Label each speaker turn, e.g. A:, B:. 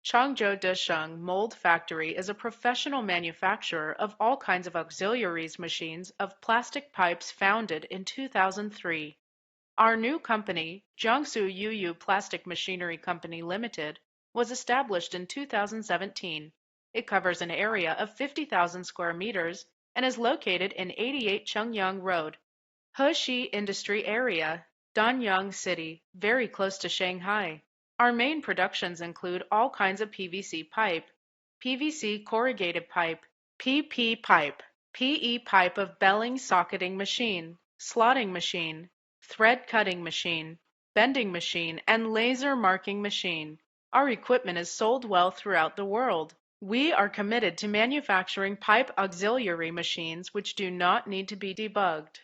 A: Changzhou Desheng Mold Factory is a professional manufacturer of all kinds of auxiliaries machines of plastic pipes founded in 2003. Our new company, Jiangsu Yuyu Plastic Machinery Company Limited, was established in 2017. It covers an area of 50,000 square meters and is located in 88 Chengyang Road, Heshi Industry Area, Danyang City, very close to Shanghai. Our main productions include all kinds of PVC pipe, PVC corrugated pipe, PP pipe, PE pipe of belling socketing machine, slotting machine, thread cutting machine, bending machine, and laser marking machine. Our equipment is sold well throughout the world. We are committed to manufacturing pipe auxiliary machines which do not need to be debugged.